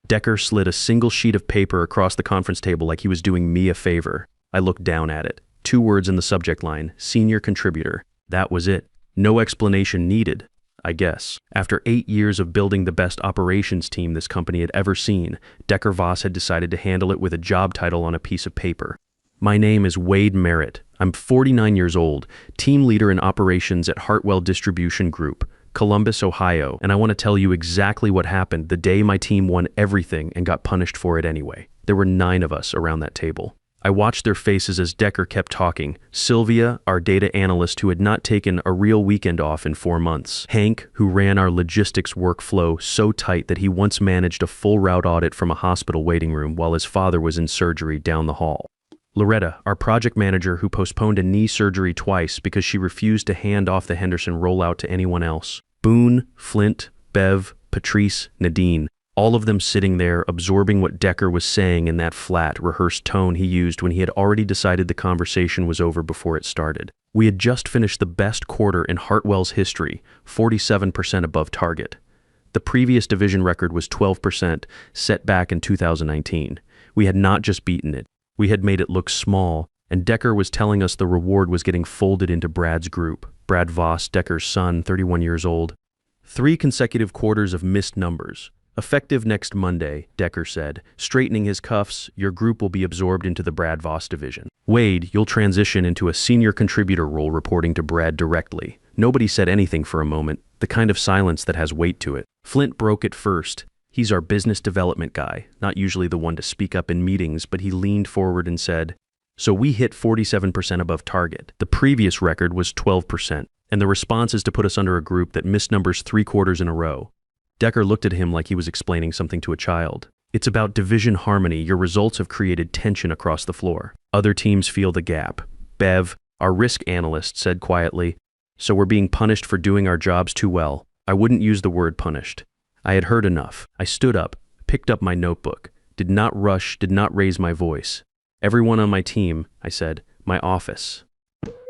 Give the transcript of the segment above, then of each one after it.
Decker slid a single sheet of paper across the conference table like he was doing me a favor. I looked down at it. 2 words in the subject line, senior contributor. That was it. No explanation needed, I guess. After 8 years of building the best operations team this company had ever seen, Decker Voss had decided to handle it with a job title on a piece of paper. My name is Wade Merritt. I'm 49 years old, team leader in operations at Hartwell Distribution Group, Columbus, Ohio, and I want to tell you exactly what happened the day my team won everything and got punished for it anyway. There were 9 of us around that table. I watched their faces as Decker kept talking. Sylvia, our data analyst who had not taken a real weekend off in 4 months. Hank, who ran our logistics workflow so tight that he once managed a full route audit from a hospital waiting room while his father was in surgery down the hall. Loretta, our project manager who postponed a knee surgery twice because she refused to hand off the Henderson rollout to anyone else. Boone, Flint, Bev, Patrice, Nadine, all of them sitting there absorbing what Decker was saying in that flat, rehearsed tone he used when he had already decided the conversation was over before it started. We had just finished the best quarter in Hartwell's history, 47% above target. The previous division record was 12%, set back in 2019. We had not just beaten it. We had made it look small, and Decker was telling us the reward was getting folded into Brad's group. Brad Voss, Decker's son, 31 years old. 3 consecutive quarters of missed numbers. Effective next Monday, Decker said, straightening his cuffs, your group will be absorbed into the Brad Voss division. Wade, you'll transition into a senior contributor role reporting to Brad directly. Nobody said anything for a moment, the kind of silence that has weight to it. Flint broke it first. He's our business development guy, not usually the one to speak up in meetings, but he leaned forward and said, so we hit 47% above target. The previous record was 12%, and the response is to put us under a group that missed numbers 3 quarters in a row. Decker looked at him like he was explaining something to a child. It's about division harmony. Your results have created tension across the floor. Other teams feel the gap. Bev, our risk analyst, said quietly, so we're being punished for doing our jobs too well. I wouldn't use the word punished. I had heard enough. I stood up, picked up my notebook, did not rush, did not raise my voice. Everyone on my team, I said, my office.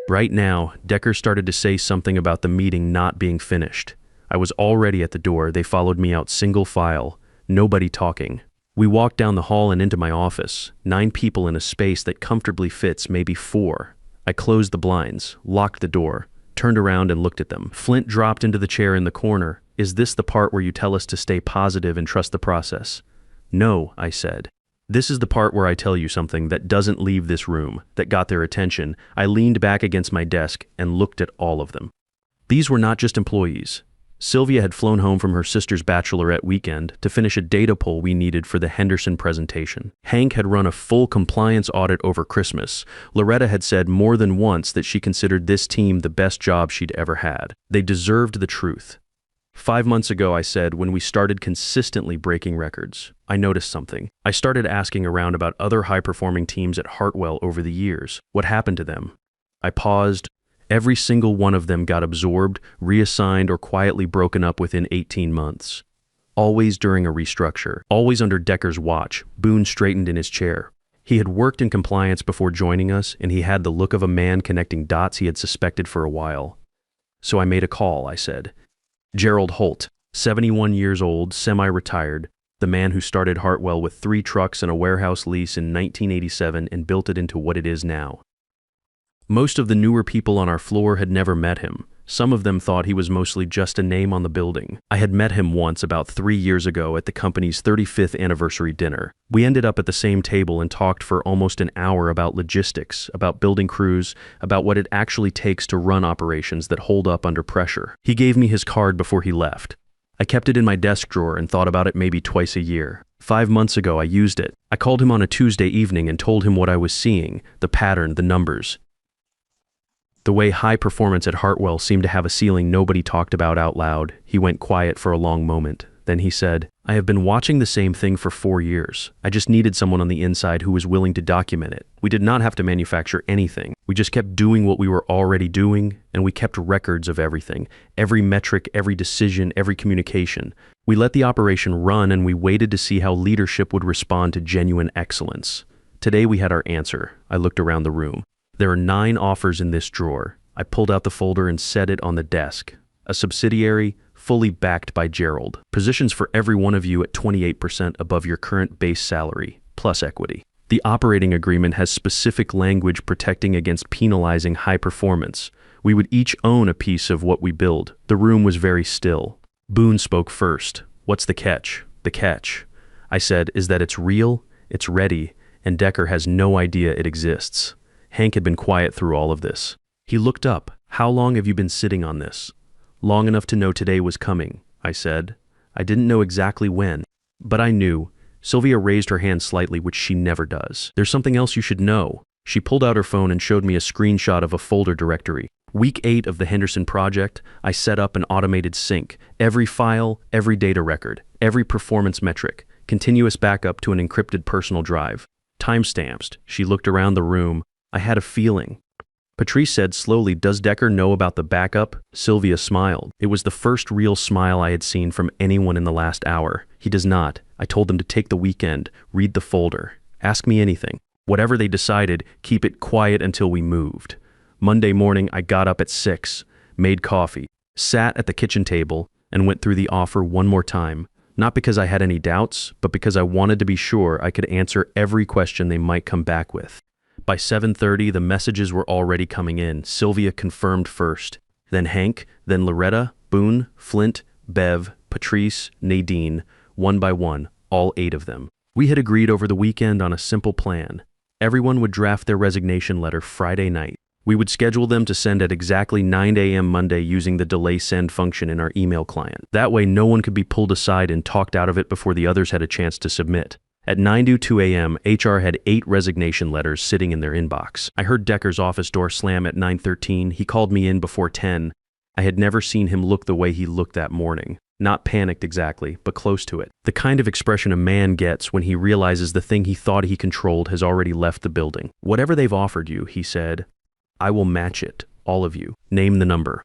Right now, Decker started to say something about the meeting not being finished. I was already at the door. They followed me out single file, nobody talking. We walked down the hall and into my office, 9 people in a space that comfortably fits maybe 4. I closed the blinds, locked the door, turned around and looked at them. Flint dropped into the chair in the corner. Is this the part where you tell us to stay positive and trust the process? No, I said. This is the part where I tell you something that doesn't leave this room, that got their attention. I leaned back against my desk and looked at all of them. These were not just employees. Sylvia had flown home from her sister's bachelorette weekend to finish a data pull we needed for the Henderson presentation. Hank had run a full compliance audit over Christmas. Loretta had said more than once that she considered this team the best job she'd ever had. They deserved the truth. 5 months ago, I said, when we started consistently breaking records, I noticed something. I started asking around about other high-performing teams at Hartwell over the years. What happened to them? I paused. Every single one of them got absorbed, reassigned, or quietly broken up within 18 months. Always during a restructure. Always under Decker's watch. Boone straightened in his chair. He had worked in compliance before joining us, and he had the look of a man connecting dots he had suspected for a while. So I made a call, I said. Gerald Holt, 71 years old, semi-retired, the man who started Hartwell with 3 trucks and a warehouse lease in 1987 and built it into what it is now. Most of the newer people on our floor had never met him. Some of them thought he was mostly just a name on the building. I had met him once about 3 years ago at the company's 35th anniversary dinner. We ended up at the same table and talked for almost an hour about logistics, about building crews, about what it actually takes to run operations that hold up under pressure. He gave me his card before he left. I kept it in my desk drawer and thought about it maybe twice a year. 5 months ago, I used it. I called him on a Tuesday evening and told him what I was seeing, the pattern, the numbers. The way high performance at Hartwell seemed to have a ceiling nobody talked about out loud. He went quiet for a long moment. Then he said, I have been watching the same thing for 4 years. I just needed someone on the inside who was willing to document it. We did not have to manufacture anything. We just kept doing what we were already doing, and we kept records of everything. Every metric, every decision, every communication. We let the operation run, and we waited to see how leadership would respond to genuine excellence. Today we had our answer. I looked around the room. There are 9 offers in this drawer. I pulled out the folder and set it on the desk. a subsidiary fully backed by Gerald. Positions for every one of you at 28% above your current base salary, plus equity. The operating agreement has specific language protecting against penalizing high performance. We would each own a piece of what we build. The room was very still. Boone spoke first. What's the catch? The catch, I said, is that it's real, it's ready, and Decker has no idea it exists. Hank had been quiet through all of this. He looked up. How long have you been sitting on this? Long enough to know today was coming, I said. I didn't know exactly when, but I knew. Sylvia raised her hand slightly, which she never does. There's something else you should know. She pulled out her phone and showed me a screenshot of a folder directory. Week 8 of the Henderson project, I set up an automated sync. Every file, every data record, every performance metric, continuous backup to an encrypted personal drive. Timestamps. She looked around the room. I had a feeling. Patrice said slowly, does Decker know about the backup? Sylvia smiled. It was the first real smile I had seen from anyone in the last hour. He does not. I told them to take the weekend, read the folder, ask me anything. Whatever they decided, keep it quiet until we moved. Monday morning, I got up at 6, made coffee, sat at the kitchen table, and went through the offer one more time. Not because I had any doubts, but because I wanted to be sure I could answer every question they might come back with. By 7:30, the messages were already coming in. Sylvia confirmed first, then Hank, then Loretta, Boone, Flint, Bev, Patrice, Nadine, one by one, all 8 of them. We had agreed over the weekend on a simple plan. Everyone would draft their resignation letter Friday night. We would schedule them to send at exactly 9 a.m. Monday using the delay send function in our email client. That way, no one could be pulled aside and talked out of it before the others had a chance to submit. At 9:02 a.m., HR had 8 resignation letters sitting in their inbox. I heard Decker's office door slam at 9:13. He called me in before 10. I had never seen him look the way he looked that morning. Not panicked exactly, but close to it. The kind of expression a man gets when he realizes the thing he thought he controlled has already left the building. Whatever they've offered you, he said, I will match it, all of you. Name the number.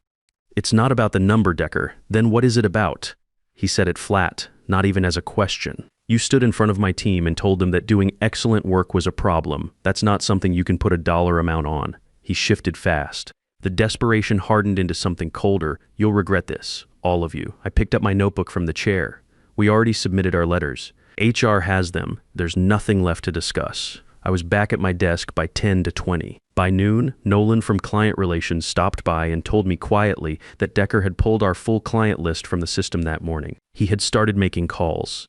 It's not about the number, Decker. Then what is it about? He said it flat, not even as a question. You stood in front of my team and told them that doing excellent work was a problem. That's not something you can put a dollar amount on. He shifted fast. The desperation hardened into something colder. You'll regret this, all of you. I picked up my notebook from the chair. We already submitted our letters. HR has them. There's nothing left to discuss. I was back at my desk by 10:20. By noon, Nolan from Client Relations stopped by and told me quietly that Decker had pulled our full client list from the system that morning. He had started making calls,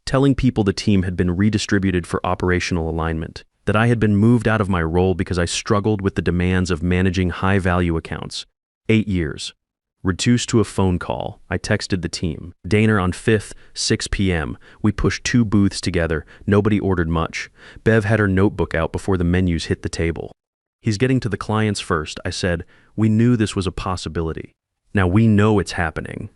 telling people the team had been redistributed for operational alignment, that I had been moved out of my role because I struggled with the demands of managing high-value accounts. 8 years. Reduced to a phone call, I texted the team. Daner on 5th, 6 p.m. We pushed 2 booths together. Nobody ordered much. Bev had her notebook out before the menus hit the table. He's getting to the clients first, I said. We knew this was a possibility. Now we know it's happening.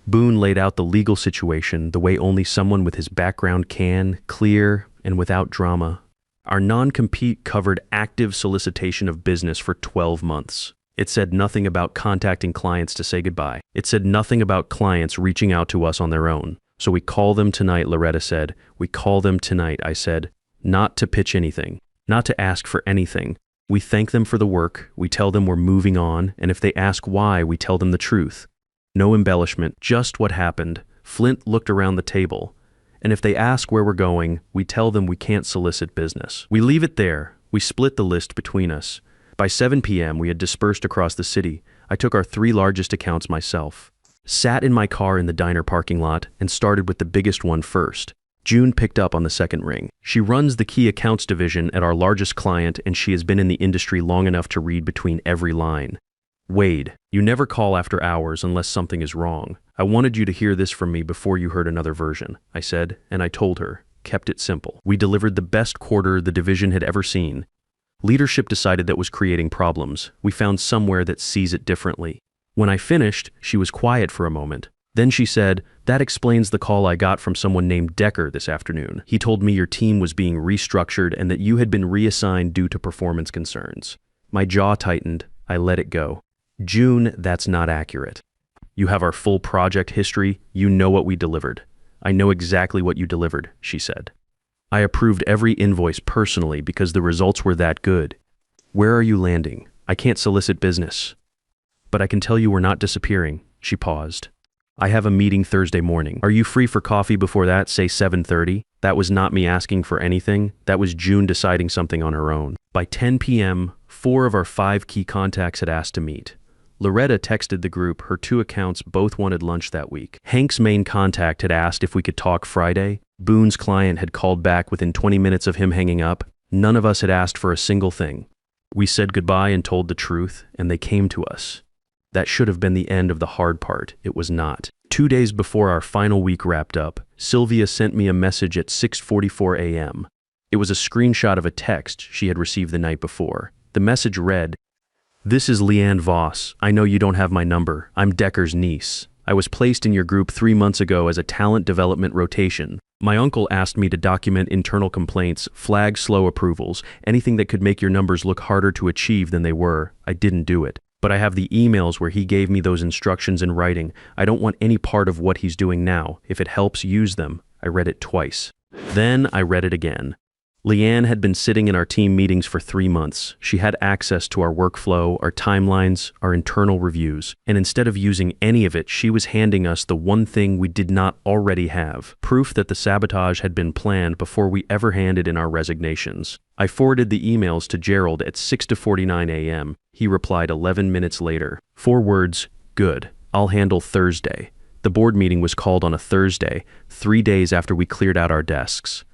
Boone laid out the legal situation the way only someone with his background can, clear and without drama. Our non-compete covered active solicitation of business for 12 months. It said nothing about contacting clients to say goodbye. It said nothing about clients reaching out to us on their own. So we call them tonight, Loretta said. We call them tonight, I said. Not to pitch anything, not to ask for anything. We thank them for the work, we tell them we're moving on, and if they ask why, we tell them the truth. No embellishment, just what happened. Flint looked around the table. And if they ask where we're going, we tell them we can't solicit business. We leave it there. We split the list between us. By 7 p.m., we had dispersed across the city. I took our 3 largest accounts myself. Sat in my car in the diner parking lot and started with the biggest one first. June picked up on the second ring. She runs the key accounts division at our largest client, and she has been in the industry long enough to read between every line. Wade, you never call after hours unless something is wrong. I wanted you to hear this from me before you heard another version, I said, and I told her, kept it simple. We delivered the best quarter the division had ever seen. Leadership decided that was creating problems. We found somewhere that sees it differently. When I finished, she was quiet for a moment. Then she said, that explains the call I got from someone named Decker this afternoon. He told me your team was being restructured and that you had been reassigned due to performance concerns. My jaw tightened. I let it go. June, that's not accurate. You have our full project history. You know what we delivered. I know exactly what you delivered, she said. I approved every invoice personally because the results were that good. Where are you landing? I can't solicit business. But I can tell you we're not disappearing. She paused. I have a meeting Thursday morning. Are you free for coffee before that, say 7:30? That was not me asking for anything. That was June deciding something on her own. By 10 p.m., 4 of our 5 key contacts had asked to meet. Loretta texted the group her 2 accounts both wanted lunch that week. Hank's main contact had asked if we could talk Friday. Boone's client had called back within 20 minutes of him hanging up. None of us had asked for a single thing. We said goodbye and told the truth, and they came to us. That should have been the end of the hard part. It was not. 2 days before our final week wrapped up, Sylvia sent me a message at 6:44 a.m. It was a screenshot of a text she had received the night before. The message read, "This is Leanne Voss. I know you don't have my number. I'm Decker's niece. I was placed in your group 3 months ago as a talent development rotation. My uncle asked me to document internal complaints, flag slow approvals, anything that could make your numbers look harder to achieve than they were. I didn't do it. But I have the emails where he gave me those instructions in writing. I don't want any part of what he's doing now. If it helps, use them." I read it twice. Then I read it again. Leanne had been sitting in our team meetings for 3 months. She had access to our workflow, our timelines, our internal reviews. And instead of using any of it, she was handing us the one thing we did not already have, proof that the sabotage had been planned before we ever handed in our resignations. I forwarded the emails to Gerald at 6:49 a.m. He replied 11 minutes later. 4 words, "Good. I'll handle Thursday." The board meeting was called on a Thursday, 3 days after we cleared out our desks.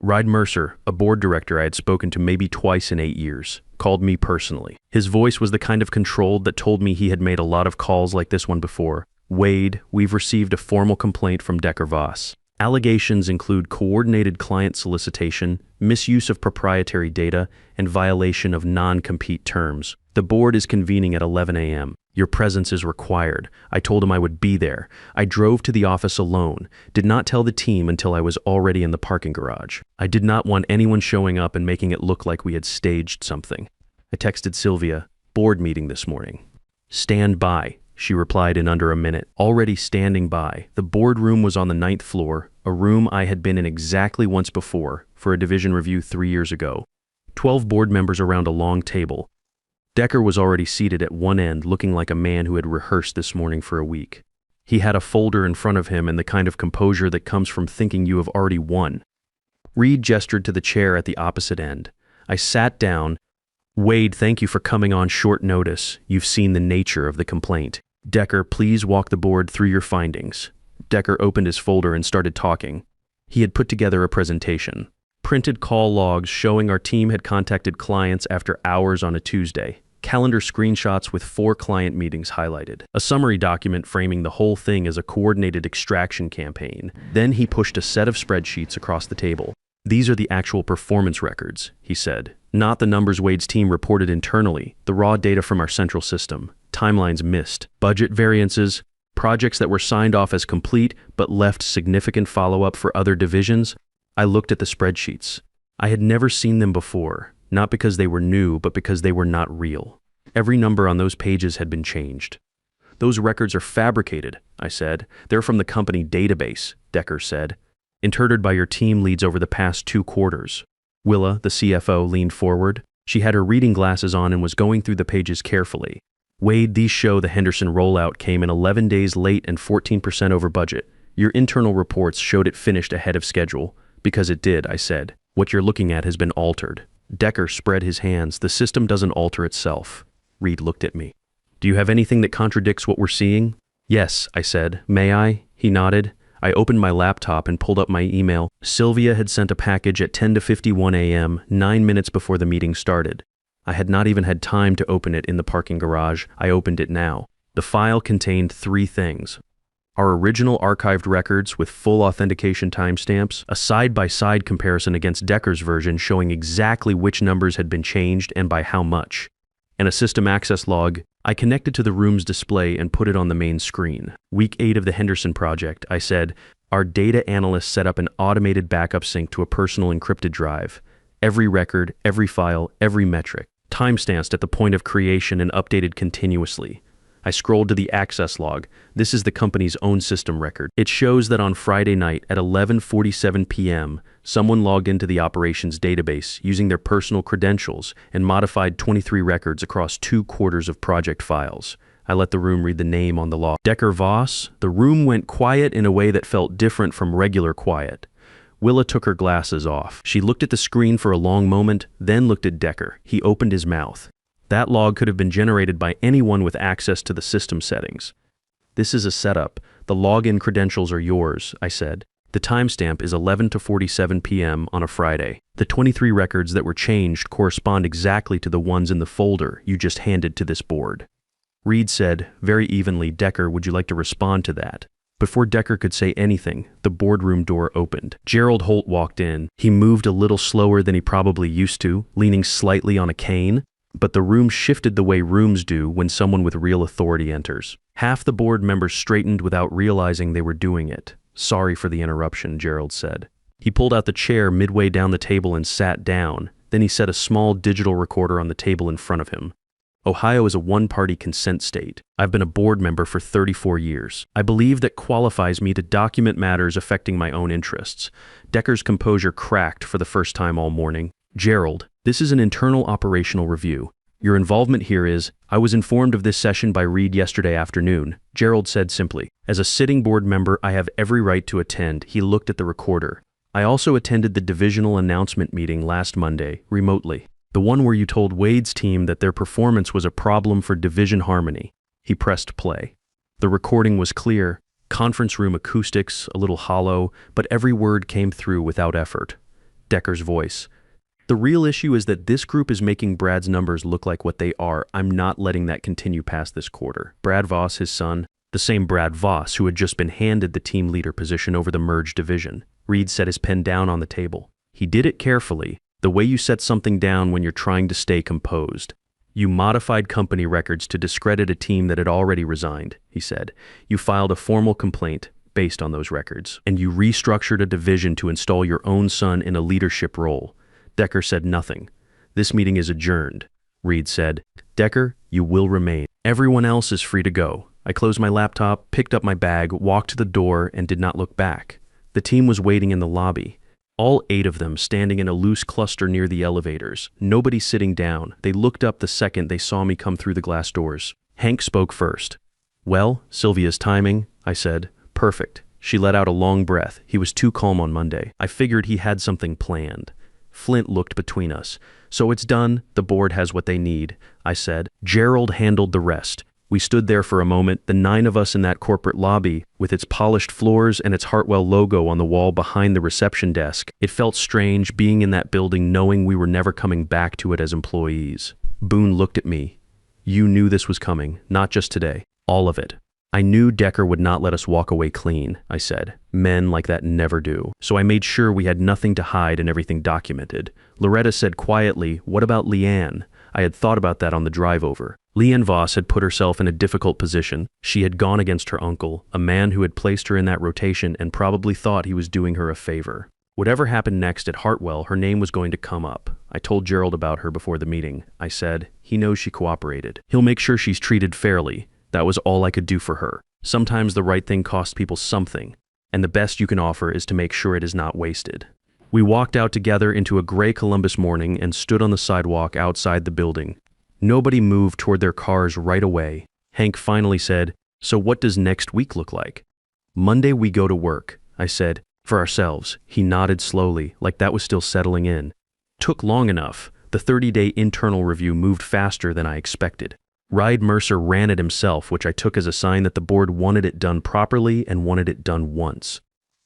Ride Mercer, a board director I had spoken to maybe twice in 8 years, called me personally. His voice was the kind of controlled that told me he had made a lot of calls like this one before. "Wade, we've received a formal complaint from Decker Voss. Allegations include coordinated client solicitation, misuse of proprietary data, and violation of non-compete terms. The board is convening at 11 a.m. Your presence is required." I told him I would be there. I drove to the office alone, did not tell the team until I was already in the parking garage. I did not want anyone showing up and making it look like we had staged something. I texted Sylvia, "Board meeting this morning." "Stand by," she replied in under a minute. Already standing by. The boardroom was on the 9th floor, a room I had been in exactly once before, for a division review 3 years ago. 12 board members around a long table. Decker was already seated at one end, looking like a man who had rehearsed this morning for a week. He had a folder in front of him and the kind of composure that comes from thinking you have already won. Reed gestured to the chair at the opposite end. I sat down. "Wade, thank you for coming on short notice. You've seen the nature of the complaint. Decker, please walk the board through your findings." Decker opened his folder and started talking. He had put together a presentation. Printed call logs showing our team had contacted clients after hours on a Tuesday. Calendar screenshots with 4 client meetings highlighted. A summary document framing the whole thing as a coordinated extraction campaign. Then he pushed a set of spreadsheets across the table. "These are the actual performance records," he said. "Not the numbers Wade's team reported internally, the raw data from our central system. Timelines missed, budget variances, projects that were signed off as complete but left significant follow-up for other divisions." I looked at the spreadsheets. I had never seen them before, not because they were new, but because they were not real. Every number on those pages had been changed. "Those records are fabricated," I said. "They're from the company database," Decker said. "Entered by your team leads over the past 2 quarters. Willa, the CFO, leaned forward. She had her reading glasses on and was going through the pages carefully. "Wade, these show the Henderson rollout came in 11 days late and 14% over budget. Your internal reports showed it finished ahead of schedule." "Because it did," I said. "What you're looking at has been altered." Decker spread his hands. "The system doesn't alter itself." Reed looked at me. "Do you have anything that contradicts what we're seeing?" "Yes," I said. "May I?" He nodded. I opened my laptop and pulled up my email. Sylvia had sent a package at 10:51 a.m., 9 minutes before the meeting started. I had not even had time to open it in the parking garage. I opened it now. The file contained 3 things. Our original archived records with full authentication timestamps, a side-by-side comparison against Decker's version showing exactly which numbers had been changed and by how much, and a system access log. I connected to the room's display and put it on the main screen. Week 8 of the Henderson project, I said. Our data analyst set up an automated backup sync to a personal encrypted drive. Every record, every file, every metric, timestamped at the point of creation and updated continuously. I scrolled to the access log. This is the company's own system record. It shows that on Friday night at 11:47 p.m., someone logged into the operations database using their personal credentials and modified 23 records across 2 quarters of project files. I let the room read the name on the log. Decker Voss. The room went quiet in a way that felt different from regular quiet. Willa took her glasses off. She looked at the screen for a long moment, then looked at Decker. He opened his mouth. That log could have been generated by anyone with access to the system settings. This is a setup. The login credentials are yours, I said. The timestamp is 11 to 47 p.m. on a Friday. The 23 records that were changed correspond exactly to the ones in the folder you just handed to this board. Reed said, very evenly, Decker, would you like to respond to that? Before Decker could say anything, the boardroom door opened. Gerald Holt walked in. He moved a little slower than he probably used to, leaning slightly on a cane, but the room shifted the way rooms do when someone with real authority enters. Half the board members straightened without realizing they were doing it. Sorry for the interruption, Gerald said. He pulled out the chair midway down the table and sat down. Then he set a small digital recorder on the table in front of him. Ohio is a one-party consent state. I've been a board member for 34 years. I believe that qualifies me to document matters affecting my own interests. Decker's composure cracked for the first time all morning. Gerald, this is an internal operational review. Your involvement here is, I was informed of this session by Reed yesterday afternoon. Gerald said simply, as a sitting board member, I have every right to attend. He looked at the recorder. I also attended the divisional announcement meeting last Monday, remotely. The one where you told Wade's team that their performance was a problem for division harmony. He pressed play. The recording was clear, conference room acoustics, a little hollow, but every word came through without effort. Decker's voice. The real issue is that this group is making Brad's numbers look like what they are. I'm not letting that continue past this quarter. Brad Voss, his son, the same Brad Voss who had just been handed the team leader position over the merged division. Reed set his pen down on the table. He did it carefully. The way you set something down when you're trying to stay composed. You modified company records to discredit a team that had already resigned, he said. You filed a formal complaint based on those records, and you restructured a division to install your own son in a leadership role. Decker said nothing. This meeting is adjourned, Reed said. Decker, you will remain. Everyone else is free to go. I closed my laptop, picked up my bag, walked to the door, and did not look back. The team was waiting in the lobby. All 8 of them standing in a loose cluster near the elevators. Nobody sitting down. They looked up the second they saw me come through the glass doors. Hank spoke first. Well, Sylvia's timing, I said. Perfect. She let out a long breath. He was too calm on Monday. I figured he had something planned. Flint looked between us. So it's done. The board has what they need, I said. Gerald handled the rest. We stood there for a moment, the 9 of us in that corporate lobby, with its polished floors and its Hartwell logo on the wall behind the reception desk. It felt strange being in that building knowing we were never coming back to it as employees. Boone looked at me. You knew this was coming, not just today. All of it. I knew Decker would not let us walk away clean, I said. Men like that never do. So I made sure we had nothing to hide and everything documented. Loretta said quietly, what about Leanne? I had thought about that on the drive over. Leanne Voss had put herself in a difficult position. She had gone against her uncle, a man who had placed her in that rotation and probably thought he was doing her a favor. Whatever happened next at Hartwell, her name was going to come up. I told Gerald about her before the meeting. I said, he knows she cooperated. He'll make sure she's treated fairly. That was all I could do for her. Sometimes the right thing costs people something, and the best you can offer is to make sure it is not wasted. We walked out together into a gray Columbus morning and stood on the sidewalk outside the building. Nobody moved toward their cars right away. Hank finally said, so what does next week look like? Monday we go to work, I said, for ourselves. He nodded slowly, like that was still settling in. Took long enough. The 30-day internal review moved faster than I expected. Ride Mercer ran it himself, which I took as a sign that the board wanted it done properly and wanted it done once.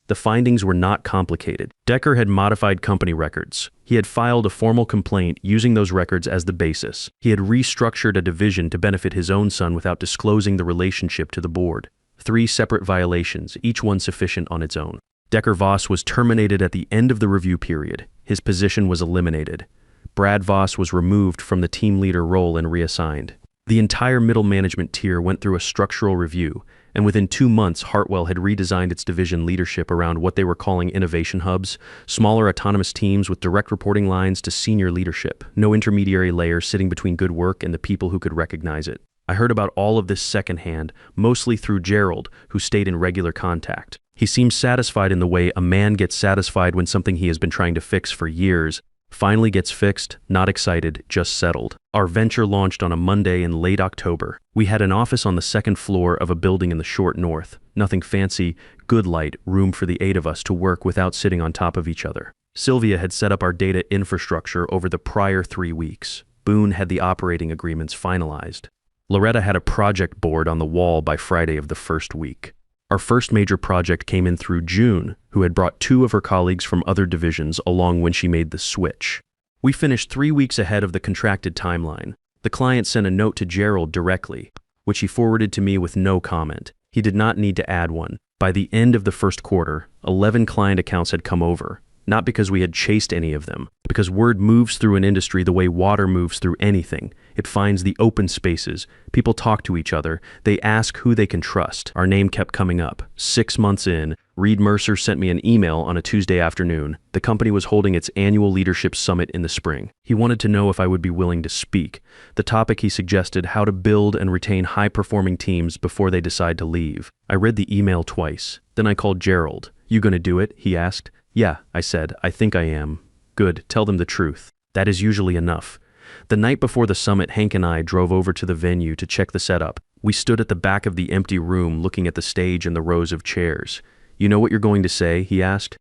The findings were not complicated. Decker had modified company records. He had filed a formal complaint using those records as the basis. He had restructured a division to benefit his own son without disclosing the relationship to the board. 3 separate violations, each one sufficient on its own. Decker Voss was terminated at the end of the review period. His position was eliminated. Brad Voss was removed from the team leader role and reassigned. The entire middle management tier went through a structural review, and within 2 months, Hartwell had redesigned its division leadership around what they were calling innovation hubs, smaller autonomous teams with direct reporting lines to senior leadership, no intermediary layer sitting between good work and the people who could recognize it. I heard about all of this secondhand, mostly through Gerald, who stayed in regular contact. He seemed satisfied in the way a man gets satisfied when something he has been trying to fix for years Finally gets fixed, not excited, just settled. Our venture launched on a Monday in late October. We had an office on the second floor of a building in the short north. Nothing fancy, good light, room for the 8 of us to work without sitting on top of each other. Sylvia had set up our data infrastructure over the prior 3 weeks. Boone had the operating agreements finalized. Loretta had a project board on the wall by Friday of the first week. Our first major project came in through June, who had brought 2 of her colleagues from other divisions along when she made the switch. We finished 3 weeks ahead of the contracted timeline. The client sent a note to Gerald directly, which he forwarded to me with no comment. He did not need to add one. By the end of the first quarter, 11 client accounts had come over. Not because we had chased any of them, because word moves through an industry the way water moves through anything. It finds the open spaces. People talk to each other. They ask who they can trust. Our name kept coming up. 6 months in, Reed Mercer sent me an email on a Tuesday afternoon. The company was holding its annual leadership summit in the spring. He wanted to know if I would be willing to speak. The topic he suggested, how to build and retain high-performing teams before they decide to leave. I read the email twice. Then I called Gerald. "You gonna do it?" he asked. "Yeah," I said. "I think I am." "Good, tell them the truth." That is usually enough. The night before the summit, Hank and I drove over to the venue to check the setup. We stood at the back of the empty room looking at the stage and the rows of chairs. "You know what you're going to say?" he asked.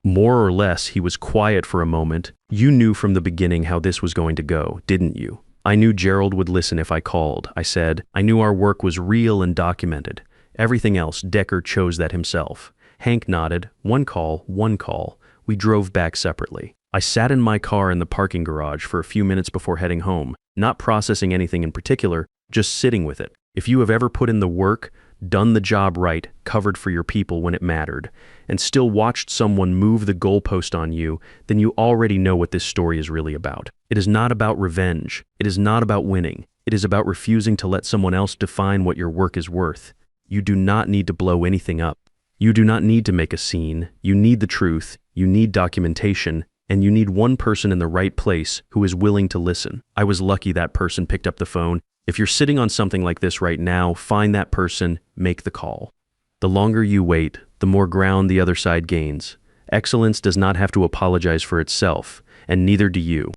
More or less, he was quiet for a moment. "You knew from the beginning how this was going to go, didn't you?" "I knew Gerald would listen if I called," I said. "I knew our work was real and documented. Everything else, Decker chose that himself." Hank nodded. One call. We drove back separately. I sat in my car in the parking garage for a few minutes before heading home, not processing anything in particular, just sitting with it. If you have ever put in the work, done the job right, covered for your people when it mattered, and still watched someone move the goalpost on you, then you already know what this story is really about. It is not about revenge. It is not about winning. It is about refusing to let someone else define what your work is worth. You do not need to blow anything up. You do not need to make a scene. You need the truth. You need documentation. And you need one person in the right place who is willing to listen. I was lucky that person picked up the phone. If you're sitting on something like this right now, find that person, make the call. The longer you wait, the more ground the other side gains. Excellence does not have to apologize for itself, and neither do you.